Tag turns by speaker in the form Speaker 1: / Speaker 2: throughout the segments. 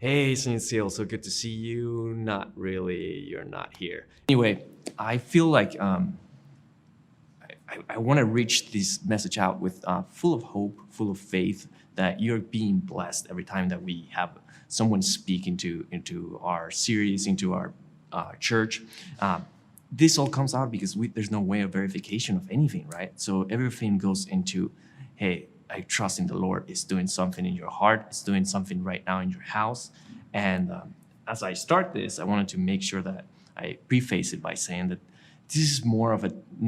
Speaker 1: Hey, saintshill, so good to see you. Not really, you're not here. Anyway, I feel like I want to reach this message out with full of hope, full of faith that you're being blessed every time that we have someone speak into our series, into our church. This all comes out because there's no way of verification of anything, right? So everything goes into, hey, I trust in the Lord. It's doing something in your heart. It's doing something right now in your house. And as I start this, I wanted to make sure that I preface it by saying that this is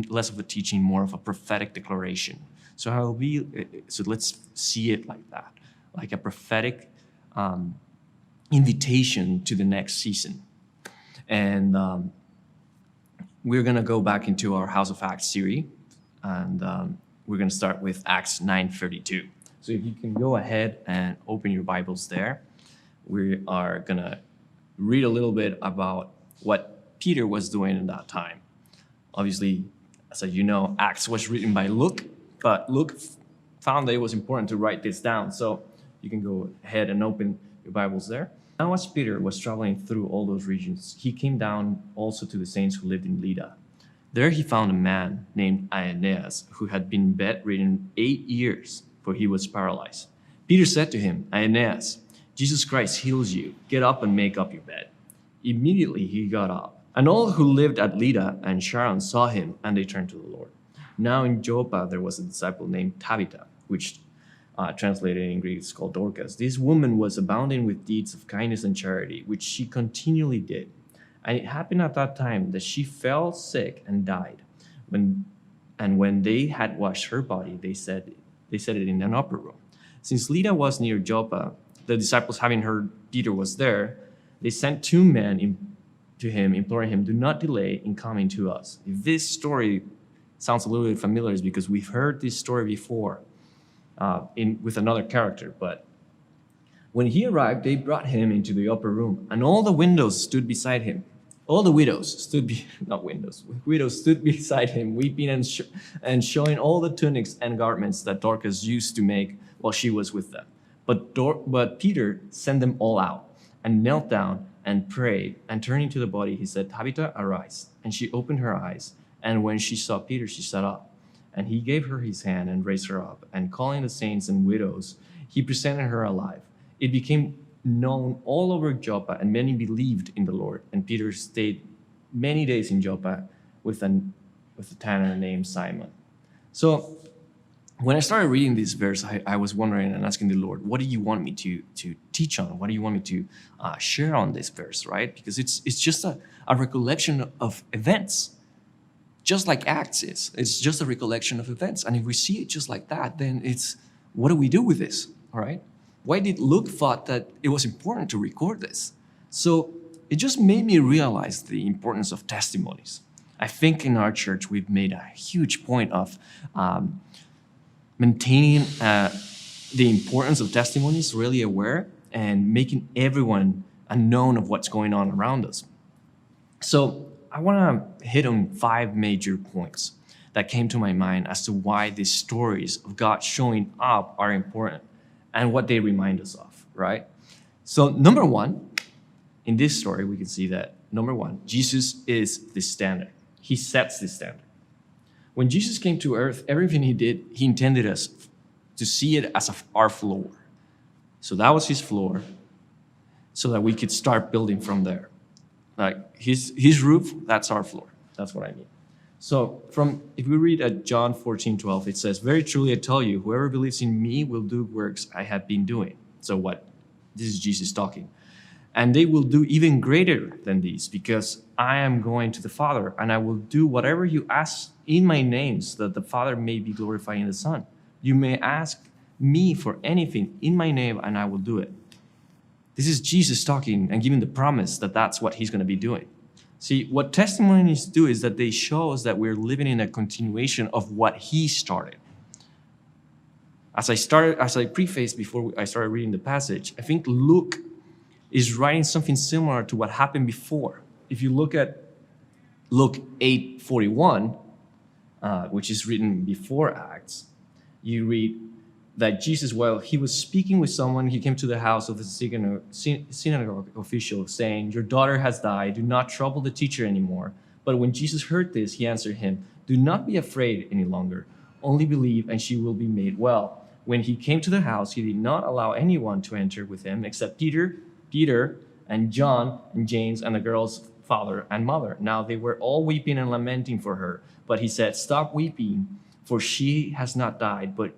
Speaker 1: less of a teaching, more of a prophetic declaration. So let's see it like that, like a prophetic invitation to the next season. And we're going to go back into our House of Acts series, and we're going to start with Acts 9:32. So if you can go ahead and open your Bibles there, we are going to read a little bit about what Peter was doing in that time. Obviously, as you know, Acts was written by Luke, but Luke found that it was important to write this down. So you can go ahead and open your Bibles there. Now, as Peter was traveling through all those regions, he came down also to the saints who lived in Lydda. There he found a man named Aeneas who had been bedridden 8 years, for he was paralyzed. Peter said to him, Aeneas, Jesus Christ heals you. Get up and make up your bed. Immediately he got up. And all who lived at Lydda and Sharon saw him, and they turned to the Lord. Now in Joppa there was a disciple named Tabitha, which translated in Greek is called Dorcas. This woman was abounding with deeds of kindness and charity, which she continually did. And it happened at that time that she fell sick and died. When they had washed her body, they said it in an upper room. Since Lydda was near Joppa, the disciples, having heard Peter was there, they sent 2 men to him, imploring him, do not delay in coming to us. If this story sounds a little bit familiar, it's because we've heard this story before with another character. But when he arrived, they brought him into the upper room, and all the widows stood beside him. All the widows stood widows stood beside him, weeping and showing all the tunics and garments that Dorcas used to make while she was with them. But Peter sent them all out and knelt down and prayed. And turning to the body, he said, Tabitha, arise. And she opened her eyes. And when she saw Peter, she sat up. And he gave her his hand and raised her up. And calling the saints and widows, he presented her alive. It became known all over Joppa, and many believed in the Lord. And Peter stayed many days in Joppa with a tanner named Simon. So when I started reading this verse, I was wondering and asking the Lord, what do you want me to teach on? What do you want me to share on this verse, right? Because it's just a recollection of events, just like Acts is. It's just a recollection of events. And if we see it just like that, then it's, what do we do with this, all right? Why did Luke thought that it was important to record this? So it just made me realize the importance of testimonies. I think in our church, we've made a huge point of maintaining the importance of testimonies, really aware, and making everyone known of what's going on around us. So I want to hit on 5 major points that came to my mind as to why these stories of God showing up are important and what they remind us of, right? So number 1, in this story, we can see that, number 1, Jesus is the standard. He sets the standard. When Jesus came to earth, everything he did, he intended us to see it as our floor. So that was his floor, so that we could start building from there. Like his roof, that's our floor. That's what I mean. So if we read at John 14:12, it says, very truly I tell you, whoever believes in me will do works I have been doing. So what? This is Jesus talking. And they will do even greater than these, because I am going to the Father, and I will do whatever you ask in my name, so that the Father may be glorified in the Son. You may ask me for anything in my name, and I will do it. This is Jesus talking and giving the promise that that's what he's going to be doing. See, what testimonies do is that they show us that we're living in a continuation of what he started. As I prefaced before I started reading the passage, I think Luke is writing something similar to what happened before. If you look at Luke 8:41, which is written before Acts, you read, that Jesus, while he was speaking with someone, he came to the house of the synagogue official, saying, "Your daughter has died. Do not trouble the teacher anymore." But when Jesus heard this, he answered him, "Do not be afraid any longer. Only believe, and she will be made well." When he came to the house, he did not allow anyone to enter with him except Peter, and John, and James, and the girl's father and mother. Now they were all weeping and lamenting for her. But he said, "Stop weeping, for she has not died, but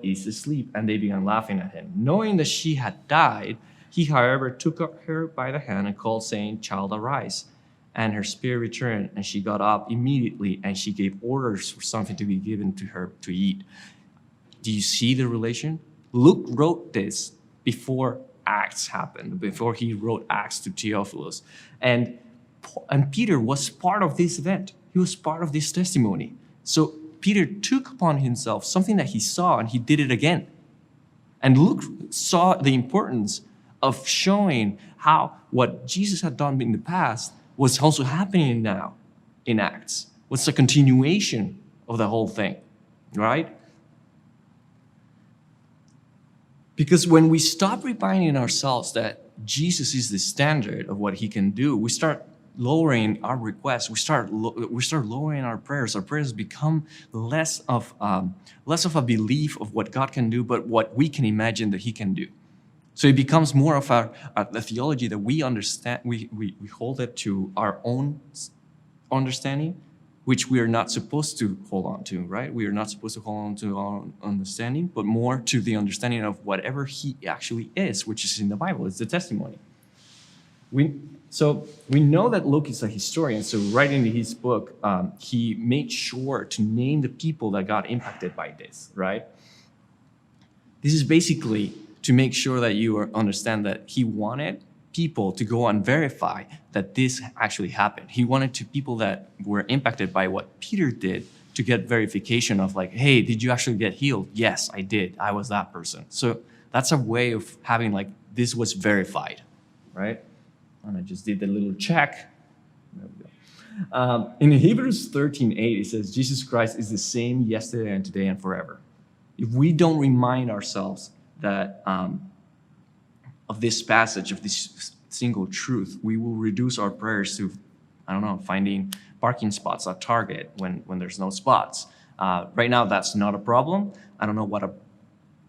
Speaker 1: is asleep." And they began laughing at him. Knowing that she had died, he, however, took her by the hand and called, saying, "Child, arise." And her spirit returned, and she got up immediately, and she gave orders for something to be given to her to eat. Do you see the relation? Luke wrote this before Acts happened, before he wrote Acts to Theophilus. And Peter was part of this event. He was part of this testimony. So Peter took upon himself something that he saw, and he did it again. And Luke saw the importance of showing how what Jesus had done in the past was also happening now in Acts. What's a continuation of the whole thing, right? Because when we stop reminding ourselves that Jesus is the standard of what he can do, we start lowering our requests. We start lowering our prayers. Our prayers become less of a belief of what God can do, but what we can imagine that he can do. So it becomes more of a theology that we understand. We hold it to our own understanding, which we are not supposed to hold on to, right? We are not supposed to hold on to our own understanding, but more to the understanding of whatever he actually is, which is in the Bible. It's the testimony. So we know that Luke is a historian. So writing his book, he made sure to name the people that got impacted by this, right? This is basically to make sure that you understand that he wanted people to go and verify that this actually happened. He wanted people that were impacted by what Peter did to get verification of like, hey, did you actually get healed? Yes, I did. I was that person. So that's a way of having like, this was verified, right? And I just did the little check. There we go. In Hebrews 13:8, it says, Jesus Christ is the same yesterday and today and forever. If we don't remind ourselves that of this passage, of this single truth, we will reduce our prayers to, finding parking spots at Target when there's no spots. Right now, that's not a problem. I don't know what a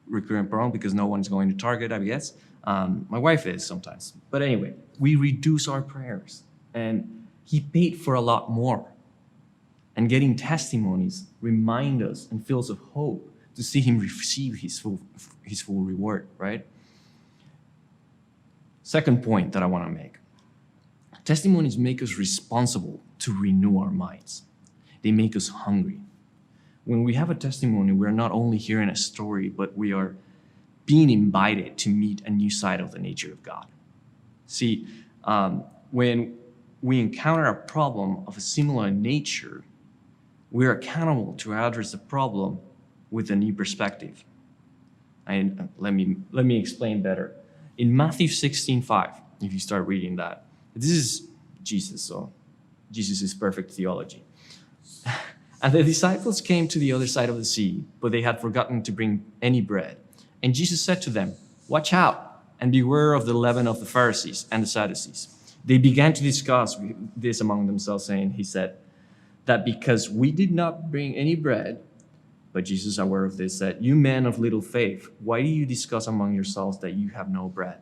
Speaker 1: recurrent problem, because no one's going to Target, I guess. My wife is sometimes. But anyway, we reduce our prayers. And he paid for a lot more. And getting testimonies remind us and fills of hope to see him receive his full reward, right? Second point that I want to make. Testimonies make us responsible to renew our minds. They make us hungry. When we have a testimony, we're not only hearing a story, but we are being invited to meet a new side of the nature of God. See, when we encounter a problem of a similar nature, we're accountable to address the problem with a new perspective. And let me explain better. In Matthew 16:5, if you start reading that, this is Jesus, so Jesus is perfect theology. And the disciples came to the other side of the sea, but they had forgotten to bring any bread. And Jesus said to them, "Watch out and beware of the leaven of the Pharisees and the Sadducees." They began to discuss this among themselves, saying, he said, that because we did not bring any bread, but Jesus, aware of this, said, "You men of little faith, why do you discuss among yourselves that you have no bread?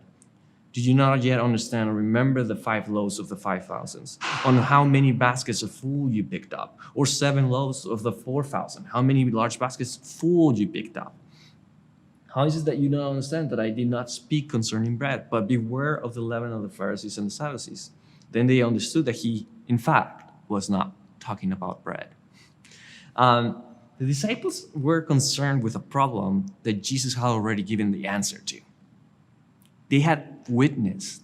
Speaker 1: Did you not yet understand or remember the 5 loaves of the 5,000? On how many baskets of full you picked up? Or 7 loaves of the 4,000? How many large baskets full you picked up? How is it that you don't understand that I did not speak concerning bread, but beware of the leaven of the Pharisees and the Sadducees?" Then they understood that he, in fact, was not talking about bread. The disciples were concerned with a problem that Jesus had already given the answer to. They had witnessed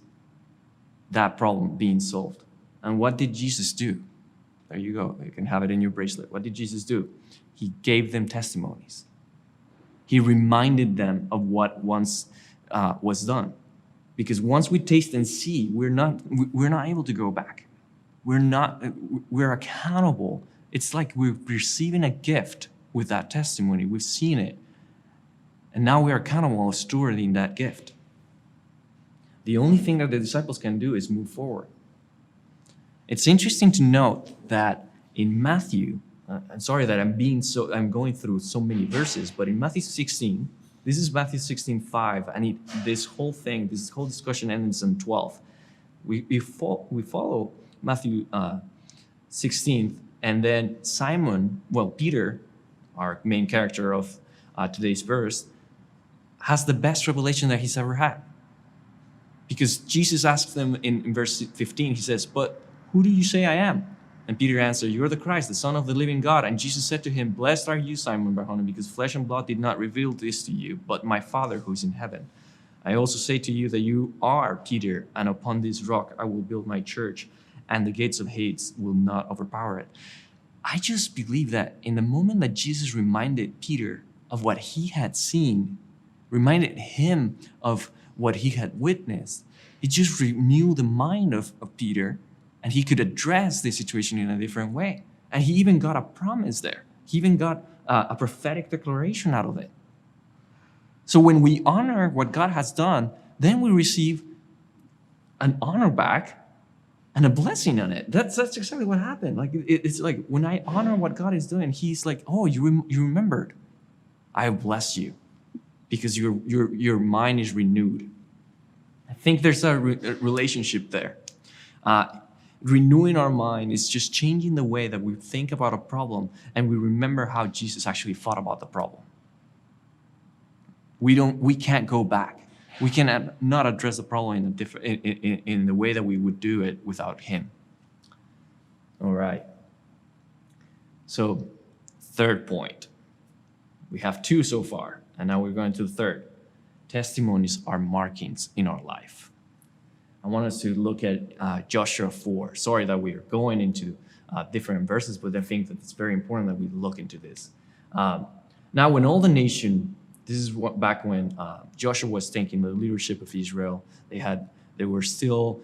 Speaker 1: that problem being solved. And what did Jesus do? There you go. You can have it in your bracelet. What did Jesus do? He gave them testimonies. He reminded them of what once was done. Because once we taste and see, we're not able to go back. We're accountable. It's like we're receiving a gift with that testimony. We've seen it. And now we are accountable of stewarding that gift. The only thing that the disciples can do is move forward. It's interesting to note that in Matthew, I'm sorry that I'm going through so many verses, but in Matthew 16, this is Matthew 16:5, and this whole discussion ends in 12. We follow Matthew 16, and then Peter, our main character of today's verse, has the best revelation that he's ever had. Because Jesus asks them in verse 15, he says, "But who do you say I am?" And Peter answered, "You are the Christ, the Son of the living God." And Jesus said to him, "Blessed are you, Simon Barjona, because flesh and blood did not reveal this to you, but my Father who is in heaven. I also say to you that you are Peter, and upon this rock I will build my church, and the gates of Hades will not overpower it." I just believe that in the moment that Jesus reminded Peter of what he had seen, reminded him of what he had witnessed, it just renewed the mind of Peter, and he could address the situation in a different way. And he even got a promise there. He even got a prophetic declaration out of it. So when we honor what God has done, then we receive an honor back and a blessing on it. That's exactly what happened. Like it's like when I honor what God is doing, He's like, "Oh, you remembered. I bless you because your mind is renewed." I think there's a relationship there. Renewing our mind is just changing the way that we think about a problem, and we remember how Jesus actually thought about the problem. We can't go back. We cannot not address the problem in the way that we would do it without Him. All right. So, third point. We have two so far, and now we're going to the third. Testimonies are markings in our life. I want us to look at Joshua 4. Sorry that we are going into different verses, but I think that it's very important that we look into this. Now, when all the nation, this is back when Joshua was taking the leadership of Israel, they were still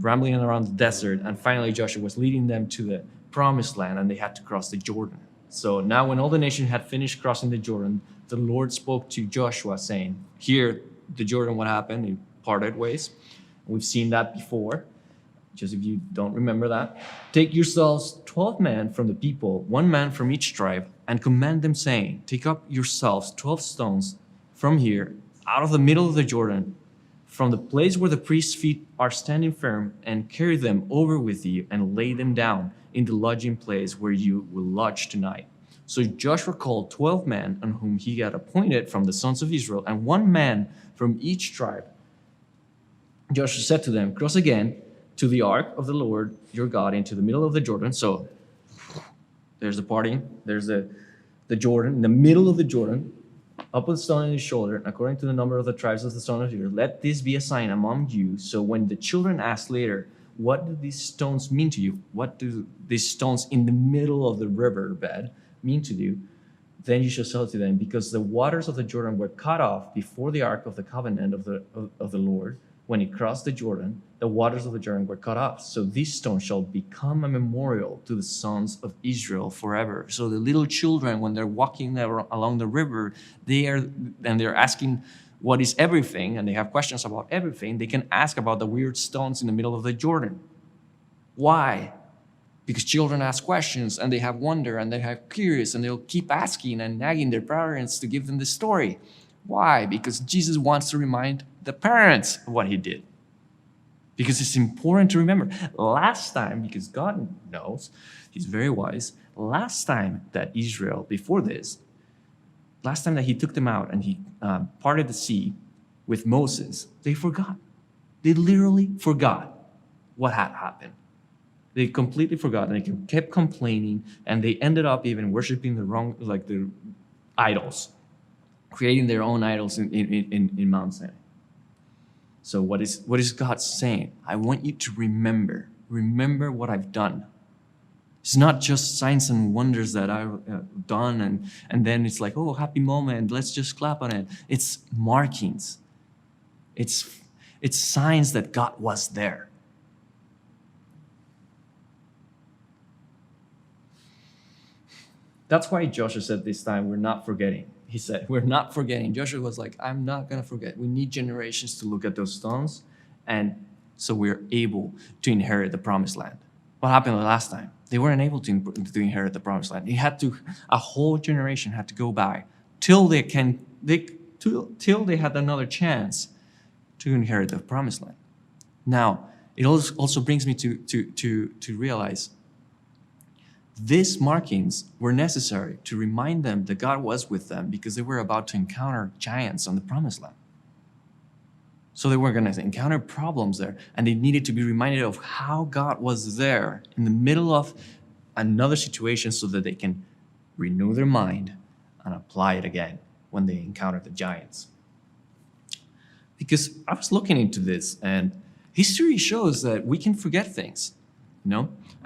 Speaker 1: rambling around the desert, and finally Joshua was leading them to the promised land, and they had to cross the Jordan. So now when all the nation had finished crossing the Jordan, the Lord spoke to Joshua saying, "Here, the Jordan, what happened? It parted ways." We've seen that before, just if you don't remember that. "Take yourselves 12 men from the people, 1 man from each tribe, and command them, saying, take up yourselves 12 stones from here, out of the middle of the Jordan, from the place where the priest's feet are standing firm, and carry them over with you, and lay them down in the lodging place where you will lodge tonight." So Joshua called 12 men on whom he had appointed from the sons of Israel, and 1 man from each tribe. Joshua said to them, "Cross again to the ark of the Lord your God into the middle of the Jordan." So there's the parting, there's the Jordan, in the middle of the Jordan. "Up with a stone on his shoulder, according to the number of the tribes of the sons of Israel. Let this be a sign among you. So when the children ask later, what do these stones mean to you? What do these stones in the middle of the riverbed mean to you? Then you shall say to them, because the waters of the Jordan were cut off before the ark of the covenant of the Lord. When he crossed the Jordan, the waters of the Jordan were cut off. So these stones shall become a memorial to the sons of Israel forever." So the little children, when they're walking along the river, they're asking what is everything, and they have questions about everything, they can ask about the weird stones in the middle of the Jordan. Why? Because children ask questions, and they have wonder, and they have curious, and they'll keep asking and nagging their parents to give them the story. Why? Because Jesus wants to remind the parents of what he did. Because it's important to remember. Last time, because God knows, he's very wise, last time that Israel, before this, last time that he took them out and he parted the sea with Moses, they forgot. They literally forgot what had happened. They completely forgot, and they kept complaining, and they ended up even worshiping the idols, creating their own idols in Mount Sinai. So what is God saying? I want you to remember what I've done. It's not just signs and wonders that I've done, and then it's like, oh, happy moment, let's just clap on it. It's markings. It's signs that God was there. That's why Joshua said this time, we're not forgetting. he said, we're not forgetting. Joshua was like, I'm not going to forget. We need generations to look at those stones. And so we're able to inherit the promised land. What happened the last time? They weren't able to inherit the promised land. A whole generation had to go by till they had another chance to inherit the promised land. Now, it also brings me to realize these markings were necessary to remind them that God was with them because they were about to encounter giants on the promised land. So they were going to encounter problems there, and they needed to be reminded of how God was there in the middle of another situation so that they can renew their mind and apply it again when they encounter the giants. Because I was looking into this, and history shows that we can forget things,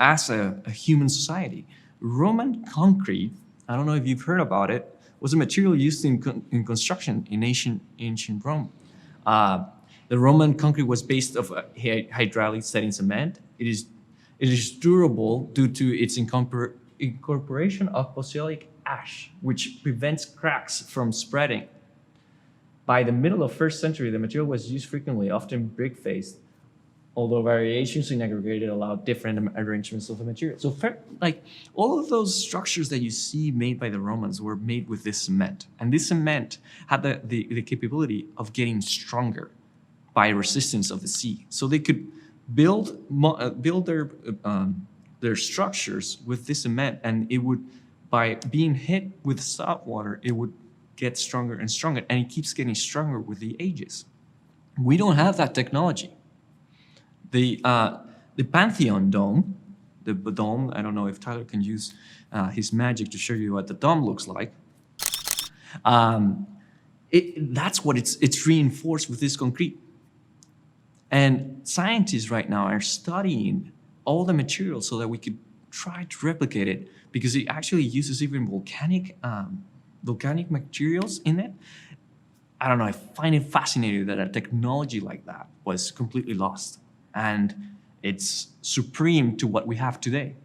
Speaker 1: as a human society. Roman concrete, I don't know if you've heard about it, was a material used in construction in ancient Rome. The Roman concrete was based of hydraulic setting cement. It is durable due to its incorporation of polycyclic ash, which prevents cracks from spreading. By the middle of 1st century, the material was used frequently, often brick-faced, although variations in aggregate allowed different arrangements of the material. So all of those structures that you see made by the Romans were made with this cement. And this cement had the capability of getting stronger by resistance of the sea. So they could build their structures with this cement, and it would, by being hit with salt water, it would get stronger and stronger, and it keeps getting stronger with the ages. We don't have that technology. The Pantheon dome, the dome, I don't know if Tyler can use his magic to show you what the dome looks like. That's what it's reinforced with this concrete. And scientists right now are studying all the materials so that we could try to replicate it, because it actually uses even volcanic materials in it. I don't know, I find it fascinating that a technology like that was completely lost. And it's supreme to what we have today.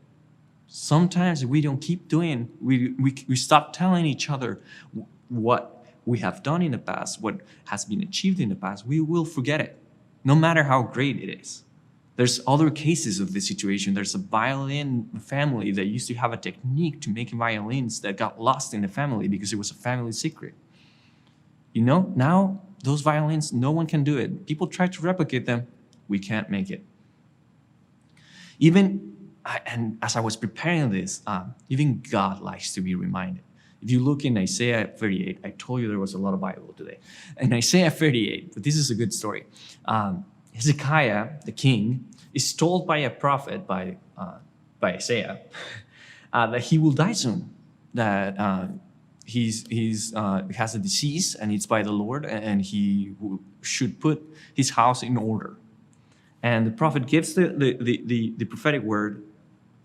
Speaker 1: Sometimes we don't keep doing, we stop telling each other what we have done in the past, what has been achieved in the past. We will forget it, no matter how great it is. There's other cases of this situation. There's a violin family that used to have a technique to make violins that got lost in the family because it was a family secret. Now those violins, no one can do it. People try to replicate them. We can't make it. And as I was preparing this, even God likes to be reminded. If you look in Isaiah 38, I told you there was a lot of Bible today. In Isaiah 38, but this is a good story. Hezekiah, the king, is told by a prophet, by Isaiah, that he will die soon, that he has a disease and it's by the Lord, and he should put his house in order. And the prophet gives the prophetic word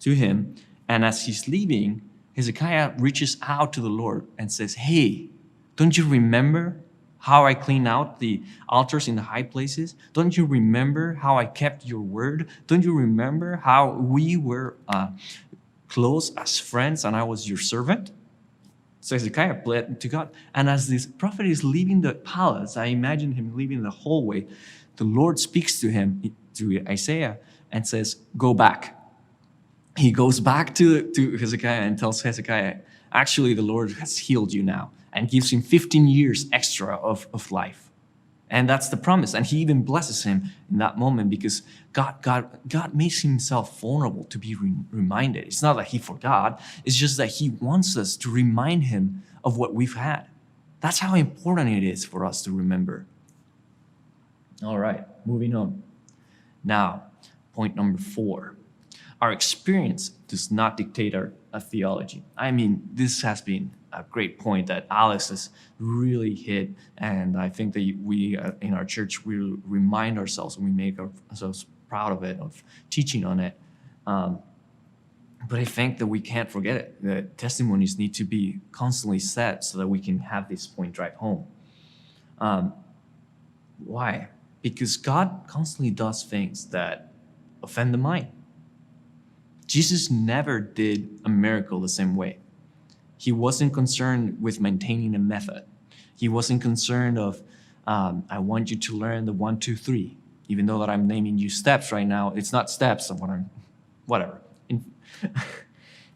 Speaker 1: to him, and as he's leaving, Hezekiah reaches out to the Lord and says, "Hey, don't you remember how I cleaned out the altars in the high places? Don't you remember how I kept your word? Don't you remember how we were close as friends and I was your servant?" So Hezekiah pled to God. And as this prophet is leaving the palace, I imagine him leaving the hallway, the Lord speaks to him, to Isaiah, and says, "Go back." He goes back to Hezekiah and tells Hezekiah, actually, the Lord has healed you now, and gives him 15 years extra of life. And that's the promise. And he even blesses him in that moment, because God makes himself vulnerable to be reminded. It's not that he forgot. It's just that he wants us to remind him of what we've had. That's how important it is for us to remember. All right, moving on. Now, point number 4. Our experience does not dictate our theology. I mean, this has been a great point that Alex has really hit, and I think that we in our church, we remind ourselves, and we make ourselves proud of it, of teaching on it. But I think that we can't forget it. The testimonies need to be constantly said so that we can have this point drive home. Why? Because God constantly does things that offend the mind. Jesus never did a miracle the same way. He wasn't concerned with maintaining a method. He wasn't concerned of, I want you to learn the 1, 2, 3. Even though that I'm naming you steps right now, it's not steps. Whatever.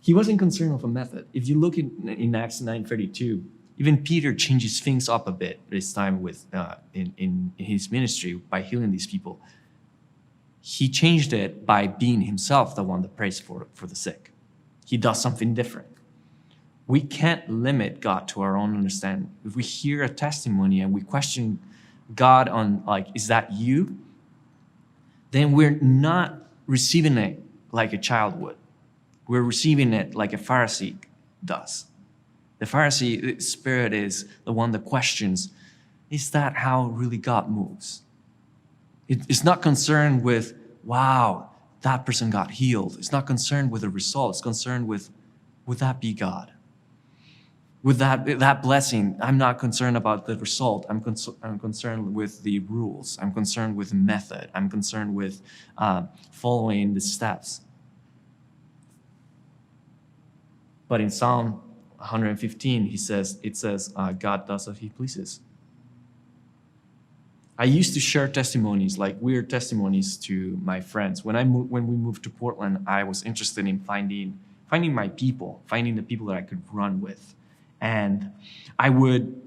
Speaker 1: He wasn't concerned with a method. If you look in Acts 9:32, even Peter changes things up a bit this time with in his ministry by healing these people. He changed it by being himself the one that prays for the sick. He does something different. We can't limit God to our own understanding. If we hear a testimony and we question God on, like, is that you? Then we're not receiving it like a child would. We're receiving it like a Pharisee does. The Pharisee spirit is the one that questions, is that how really God moves? It's not concerned with, wow, that person got healed. It's not concerned with the result. It's concerned with, would that be God? With that blessing, I'm not concerned about the result. I'm concerned with the rules. I'm concerned with method. I'm concerned with following the steps. But in Psalm 115, it says, God does as he pleases. I used to share testimonies, like weird testimonies, to my friends. When we moved to Portland, I was interested in finding my people, finding the people that I could run with. And I would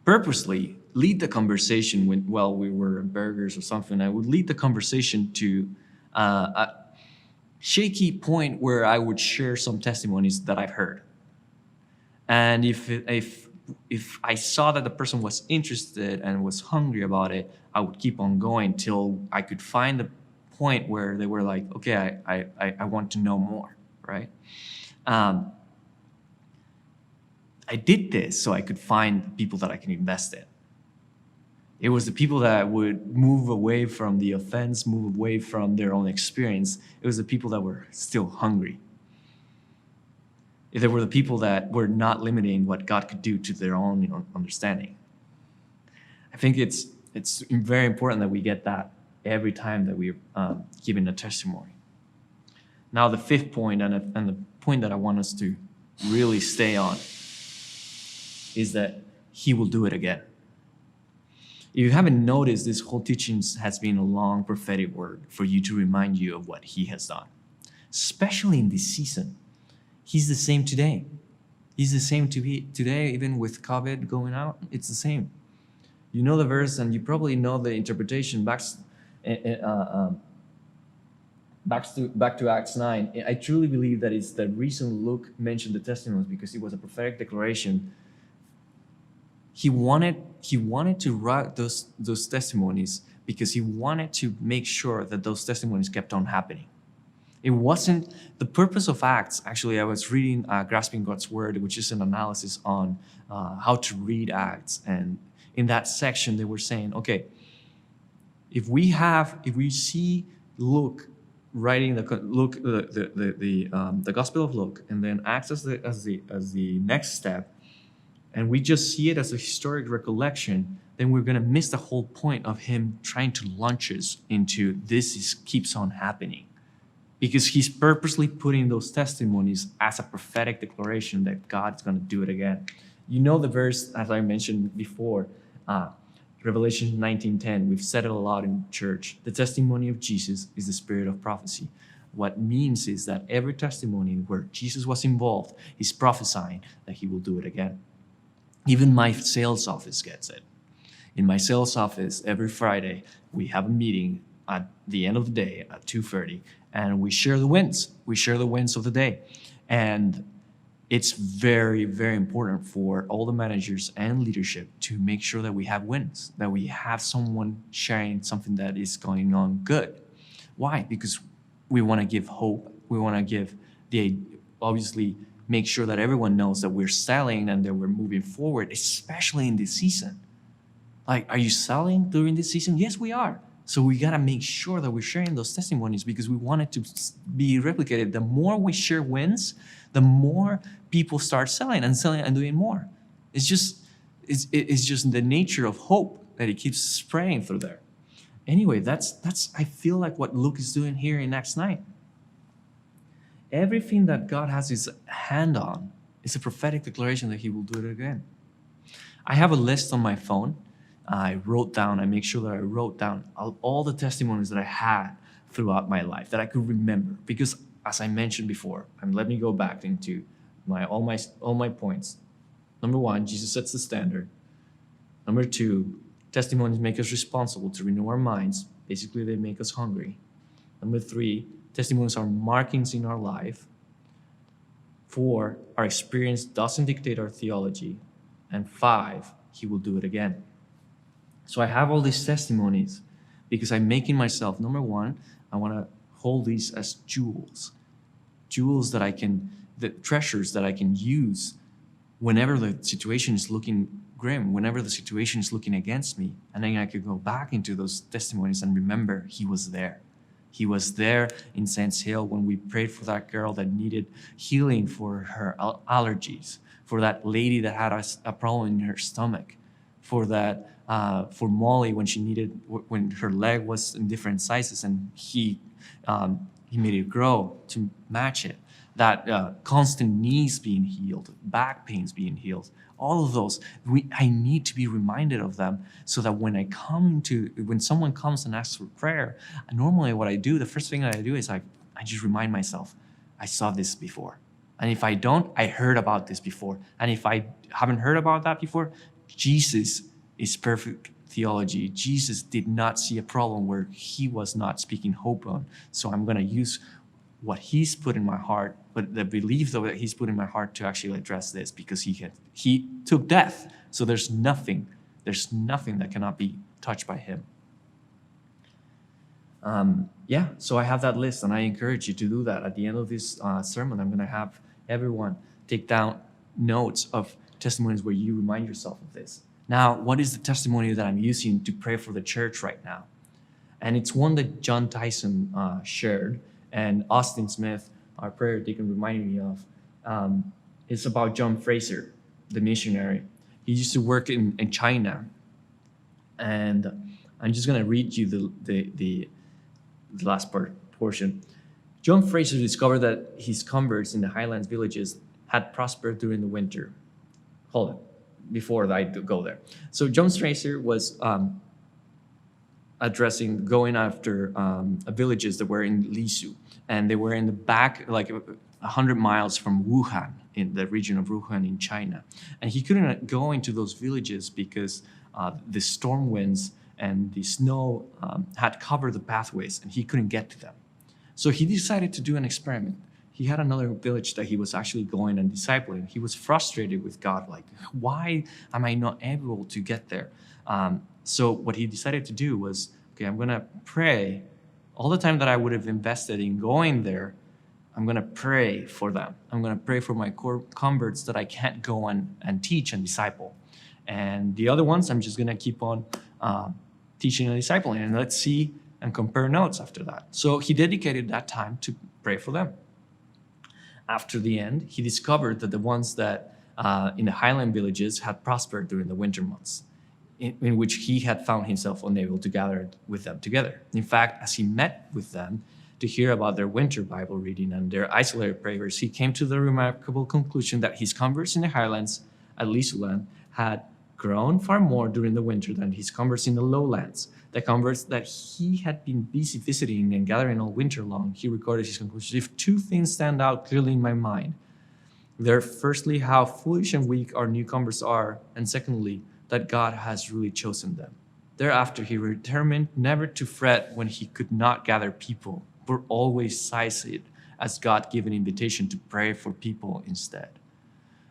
Speaker 1: purposely lead the conversation while we were at Burgers or something. I would lead the conversation to a shaky point where I would share some testimonies that I've heard. And if I saw that the person was interested and was hungry about it, I would keep on going till I could find the point where they were like, okay, I want to know more, right? I did this so I could find people that I can invest in. It was the people that would move away from the offense, move away from their own experience. It was the people that were still hungry. They were the people that were not limiting what God could do to their own understanding. I think it's very important that we get that every time that we're giving a testimony. Now, the fifth point, and the point that I want us to really stay on, is that he will do it again. If you haven't noticed, this whole teaching has been a long prophetic word for you to remind you of what he has done, especially in this season. He's the same today. He's the same today, even with COVID going out. It's the same. You know the verse, and you probably know the interpretation. Back to Acts 9. I truly believe that it's the reason Luke mentioned the testimonies, because it was a prophetic declaration. He wanted to write those testimonies because he wanted to make sure that those testimonies kept on happening. It wasn't the purpose of Acts. Actually, I was reading Grasping God's Word, which is an analysis on how to read Acts, and in that section they were saying, okay, if we see Luke writing the Gospel of Luke, and then Acts as the next step, and we just see it as a historic recollection, then we're going to miss the whole point of him trying to launch us into this keeps on happening. Because he's purposely putting those testimonies as a prophetic declaration that God's going to do it again. You know the verse, as I mentioned before, Revelation 19:10. We've said it a lot in church. The testimony of Jesus is the spirit of prophecy. What means is that every testimony where Jesus was involved, he's prophesying that he will do it again. Even my sales office gets it. In my sales office, every Friday, we have a meeting at the end of the day at 2:30, and we share the wins. We share the wins of the day. And it's very, very important for all the managers and leadership to make sure that we have wins, that we have someone sharing something that is going on good. Why? Because we want to give hope. We want to give obviously make sure that everyone knows that we're selling and that we're moving forward, especially in this season. Like, are you selling during this season? Yes, we are. So we got to make sure that we're sharing those testimonies because we want it to be replicated. The more we share wins, the more people start selling and doing more. It's just the nature of hope that it keeps spreading through there. Anyway, that's I feel like what Luke is doing here in Acts 9. Everything that God has his hand on It's a prophetic declaration that he will do it again. I have a list on my phone. I make sure that I wrote down all the testimonies that I had throughout my life that I could remember. Because as I mentioned before, and let me go back into all my points. Number one, Jesus sets the standard. Number two, testimonies make us responsible to renew our minds. Basically, they make us hungry. Number three, testimonies are markings in our life. 4, our experience doesn't dictate our theology. And 5, he will do it again. So I have all these testimonies because I'm making myself, number one, I want to hold these as jewels the treasures that I can use whenever the situation is looking grim, whenever the situation is looking against me. And then I could go back into those testimonies and remember he was there. He was there in Saints Hill when we prayed for that girl that needed healing for her allergies, for that lady that had a problem in her stomach, for Molly when her leg was in different sizes and he made it grow to match it. That constant knees being healed, back pains being healed, all of those, I need to be reminded of them so that when someone comes and asks for prayer, normally what I do, the first thing that I do is I just remind myself, I saw this before. And if I don't, I heard about this before. And if I haven't heard about that before, Jesus is perfect theology. Jesus did not see a problem where he was not speaking hope on. So I'm going to use what he's put in my heart, but the belief that he's put in my heart to actually address this, because he took death. So there's nothing that cannot be touched by him. So I have that list, and I encourage you to do that. At the end of this sermon, I'm going to have everyone take down notes of testimonies where you remind yourself of this. Now, what is the testimony that I'm using to pray for the church right now? And it's one that John Tyson shared, and Austin Smith, our prayer deacon, reminded me of. It's about John Fraser, the missionary. He used to work in China. And I'm just going to read you the last portion. John Fraser discovered that his converts in the highlands villages had prospered during the winter. Hold on, before I go there. So John Fraser was going after villages that were in Lisu, and they were in the back, like 100 miles from Wuhan, in the region of Wuhan in China. And he couldn't go into those villages because the storm winds and the snow had covered the pathways, and he couldn't get to them. So he decided to do an experiment. He had another village that he was actually going and discipling. He was frustrated with God, like, why am I not able to get there? So what he decided to do was, okay, I'm going to pray. All the time that I would have invested in going there, I'm going to pray for them. I'm going to pray for my core converts that I can't go and teach and disciple. And the other ones, I'm just going to keep on teaching and discipling. And let's see and compare notes after that. So he dedicated that time to pray for them. After the end, he discovered that the ones that in the highland villages had prospered during the winter months, in which he had found himself unable to gather with them together. In fact, as he met with them to hear about their winter Bible reading and their isolated prayers, he came to the remarkable conclusion that his converts in the highlands at Lisuland had grown far more during the winter than his converts in the lowlands. The converts that he had been busy visiting and gathering all winter long, he recorded his conclusion. If two things stand out clearly in my mind, they're firstly how foolish and weak our new converts are, and secondly, that God has really chosen them. Thereafter, he determined never to fret when he could not gather people, but always size it as God-given invitation to pray for people instead.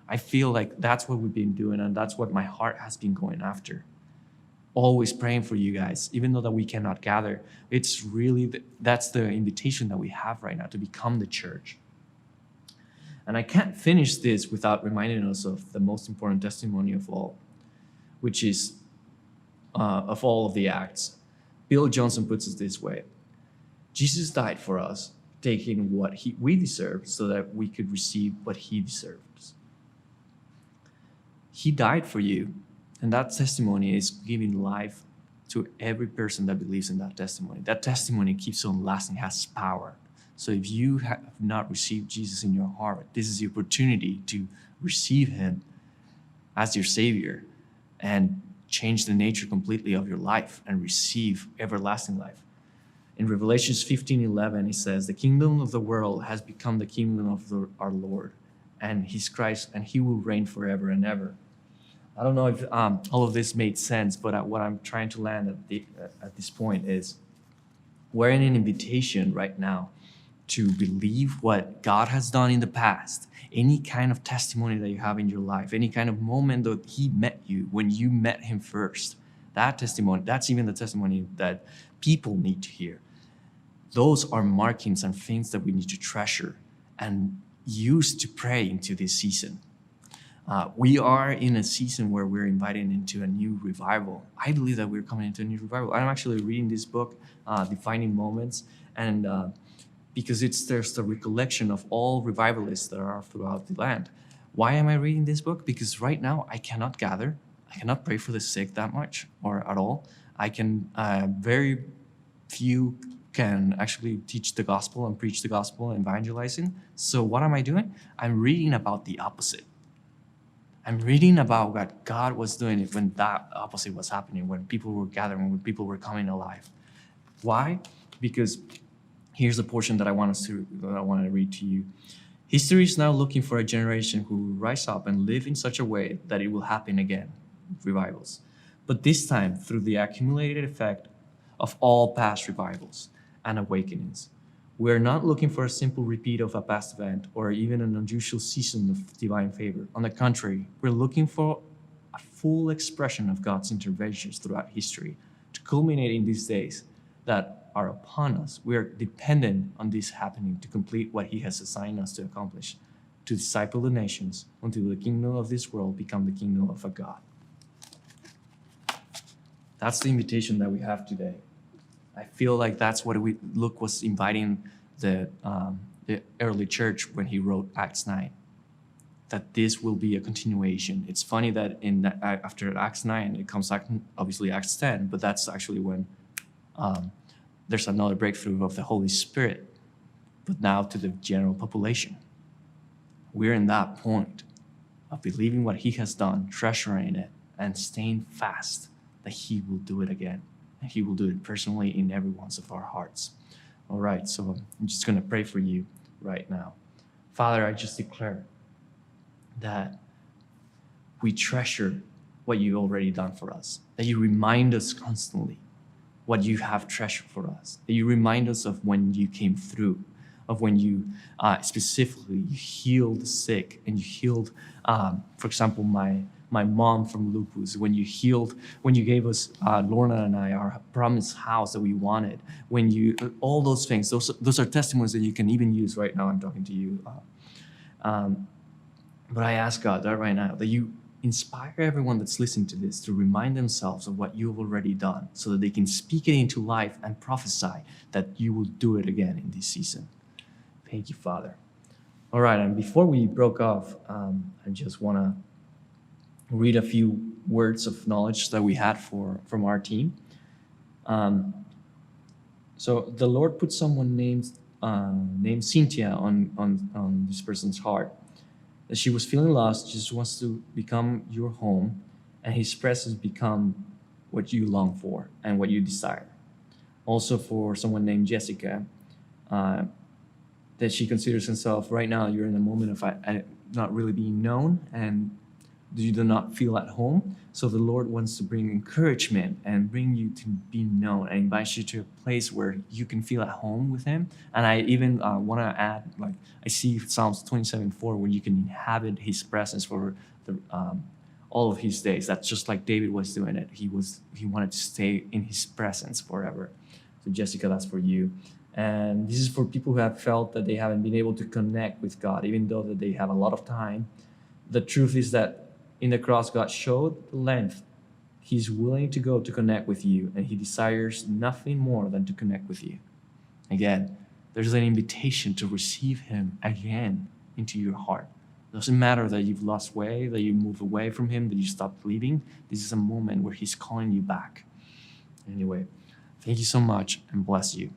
Speaker 1: I feel like that's what we've been doing, and that's what my heart has been going after. Always praying for you guys, even though that we cannot gather. It's really, that's the invitation that we have right now, to become the church. And I can't finish this without reminding us of the most important testimony of all, which is of all of the Acts. Bill Johnson puts it this way: Jesus died for us, taking what we deserve so that we could receive what he deserves. He died for you, and that testimony is giving life to every person that believes in that testimony. That testimony keeps on lasting, has power. So if you have not received Jesus in your heart, this is the opportunity to receive him as your Savior and change the nature completely of your life and receive everlasting life. In Revelation 15:11, it says, "The kingdom of the world has become the kingdom of our Lord, and He's Christ, and He will reign forever and ever." I don't know if all of this made sense, but what I'm trying to land at this point is we're in an invitation right now to believe what God has done in the past. Any kind of testimony that you have in your life, any kind of moment that He met you when you met Him first, that testimony, that's even the testimony that people need to hear. Those are markings and things that we need to treasure and use to pray into this season. We are in a season where we're invited into a new revival. I believe that we're coming into a new revival. I'm actually reading this book, Defining Moments, and because there's the recollection of all revivalists that are throughout the land. Why am I reading this book? Because right now I cannot gather. I cannot pray for the sick that much or at all. I can, very few can actually teach the gospel and preach the gospel and evangelizing. So what am I doing? I'm reading about the opposite. I'm reading about what God was doing when that opposite was happening, when people were gathering, when people were coming alive. Why? Because here's the portion that I want to read to you. History is now looking for a generation who will rise up and live in such a way that it will happen again, revivals. But this time through the accumulated effect of all past revivals and awakenings. We're not looking for a simple repeat of a past event or even an unusual season of divine favor. On the contrary, we're looking for a full expression of God's interventions throughout history to culminate in these days that are upon us. We are dependent on this happening to complete what He has assigned us to accomplish, to disciple the nations until the kingdom of this world become the kingdom of a God. That's the invitation that we have today. I feel like that's what Luke was inviting the early church when he wrote Acts 9, that this will be a continuation. It's funny that after Acts 9, it comes obviously Acts 10, but that's actually when there's another breakthrough of the Holy Spirit, but now to the general population. We're in that point of believing what He has done, treasuring it, and staying fast that He will do it again. And He will do it personally in every one of our hearts. All right, so I'm just going to pray for you right now. Father, I just declare that we treasure what You've already done for us, that You remind us constantly what You have treasured for us, that You remind us of when You came through, of when You specifically You healed the sick and You healed, for example, my mom from lupus, when You gave us, Lorna and I, our promised house that we wanted, all those things, those are testimonies that you can even use right now. I'm talking to you. But I ask God that right now, that You inspire everyone that's listening to this to remind themselves of what You've already done so that they can speak it into life and prophesy that You will do it again in this season. Thank You, Father. All right, and before we broke off, I just want to read a few words of knowledge that we had from our team. So the Lord put someone named Cynthia on this person's heart. That she was feeling lost, just wants to become your home, and His presence become what you long for and what you desire. Also for someone named Jessica, that she considers herself right now, you're in a moment of not really being known and you do not feel at home. So the Lord wants to bring encouragement and bring you to be known and invite you to a place where you can feel at home with Him. And I even want to add, I see Psalms 27:4, where you can inhabit His presence for all of His days. That's just like David was doing it. He wanted to stay in His presence forever. So Jessica, that's for you. And this is for people who have felt that they haven't been able to connect with God, even though that they have a lot of time. The truth is that in the cross, God showed the length He's willing to go to connect with you, and He desires nothing more than to connect with you. Again, there's an invitation to receive Him again into your heart. It doesn't matter that you've lost way, that you move away from Him, that you stopped believing. This is a moment where He's calling you back. Anyway, thank you so much and bless you.